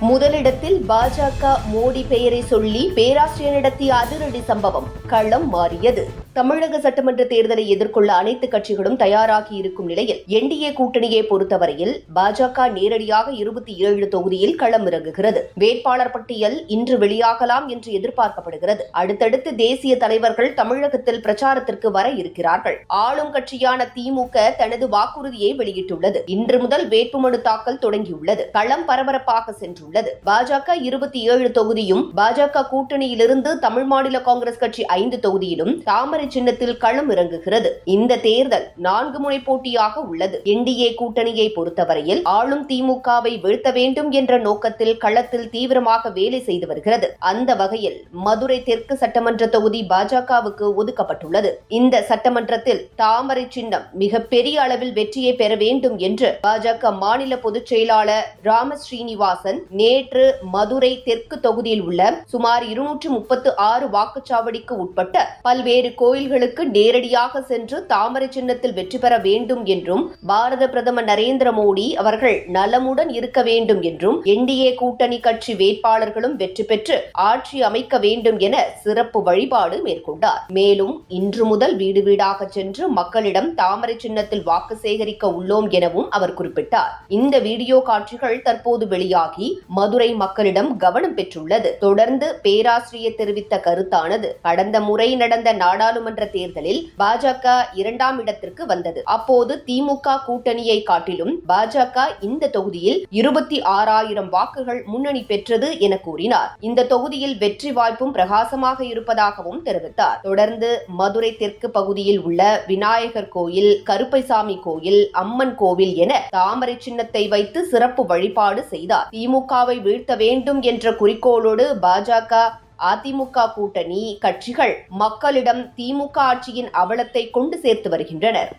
முதலிடத்தில் பாஜக. மோடி பெயரை சொல்லி பேராசிரியர் நடத்திய அதிரடி சம்பவம் களம் மாறியது. தமிழக சட்டமன்ற தேர்தலை எதிர்கொள்ள அனைத்து கட்சிகளும் தயாராகி இருக்கும் நிலையில் என்டிஏ கூட்டணியை பொறுத்தவரையில் பாஜக நேரடியாக 27 தொகுதியில் களமிறங்குகிறது. வேட்பாளர் பட்டியல் இன்று வெளியாகலாம் என்று எதிர்பார்க்கப்படுகிறது. அடுத்தடுத்து தேசிய தலைவர்கள் தமிழகத்தில் பிரச்சாரத்திற்கு வர இருக்கிறார்கள். ஆளும் கட்சியான திமுக தனது வாக்குறுதியை வெளியிட்டுள்ளது. இன்று முதல் வேட்புமனு தாக்கல் தொடங்கியுள்ளது. களம் பரபரப்பாக சென்றுள்ளது. பாஜக 27 தொகுதியும், பாஜக கூட்டணியிலிருந்து தமிழ் மாநில காங்கிரஸ் கட்சி 5 தொகுதியிலும் தாமரை சின்னத்தில் களம் இறங்குகிறது. இந்த தேர்தல் 4 முனை போட்டியாக உள்ளது. என்டிஏ கூட்டணியை பொறுத்தவரையில் ஆளும் திமுகவை வீழ்த்த வேண்டும் என்ற நோக்கத்தில் களத்தில் தீவிரமாக வேலை செய்து வருகிறது. அந்த வகையில் மதுரை தெற்கு சட்டமன்ற தொகுதி பாஜகவுக்கு ஒதுக்கப்பட்டுள்ளது. இந்த சட்டமன்றத்தில் தாமரை சின்னம் மிகப்பெரிய அளவில் வெற்றியை பெற வேண்டும் என்று பாஜக மாநில பொதுச் செயலாளர் ராம ஸ்ரீனிவாசன் நேற்று மதுரை தெற்கு தொகுதியில் உள்ள சுமார் 236 வாக்குச்சாவடிக்கு உட்பட்ட பல்வேறு கோயில்களுக்கு நேரடியாக சென்று தாமரை சின்னத்தில் வெற்றி பெற வேண்டும் என்றும், பாரத பிரதமர் நரேந்திர மோடி அவர்கள் நலமுடன் இருக்க வேண்டும் என்றும், என்டிஏ கூட்டணி கட்சி வேட்பாளர்களும் வெற்றி பெற்று ஆட்சி அமைக்க வேண்டும் என சிறப்பு வழிபாடு மேற்கொண்டார். மேலும் இன்று முதல் வீடு வீடாக சென்று மக்களிடம் தாமரை சின்னத்தில் வாக்கு சேகரிக்க உள்ளோம் எனவும் அவர் குறிப்பிட்டார். இந்த வீடியோ காட்சிகள் தற்போது வெளியாகி மதுரை மக்களிடம் கவனம் பெற்றுள்ளது. தொடர்ந்து பேராசிரியர் தெரிவித்த கருத்தானது, கடந்த முறை நடந்த நாடாளுமன்ற தேர்தலில் பாஜக 2ஆம் இடத்திற்கு வந்தது. அப்போது திமுக கூட்டணியை காட்டிலும் பாஜக இந்த தொகுதியில் 26,000 வாக்குகள் முன்னணி பெற்றது என கூறினார். இந்த தொகுதியில் வெற்றி வாய்ப்பும் பிரகாசமாக இருப்பதாகவும் தெரிவித்தார். தொடர்ந்து மதுரை தெற்கு பகுதியில் உள்ள விநாயகர் கோயில், கருப்பைசாமி கோயில், அம்மன் கோவில் என தாமரை சின்னத்தை வைத்து சிறப்பு வழிபாடு செய்தார். திமுகவை வீழ்த்த வேண்டும் என்ற குறிக்கோளோடு பாஜக அதிமுக கூட்டணி கட்சிகள் மக்களிடம் திமுக ஆட்சியின் அவலத்தை கொண்டு சேர்த்து வருகின்றனர்.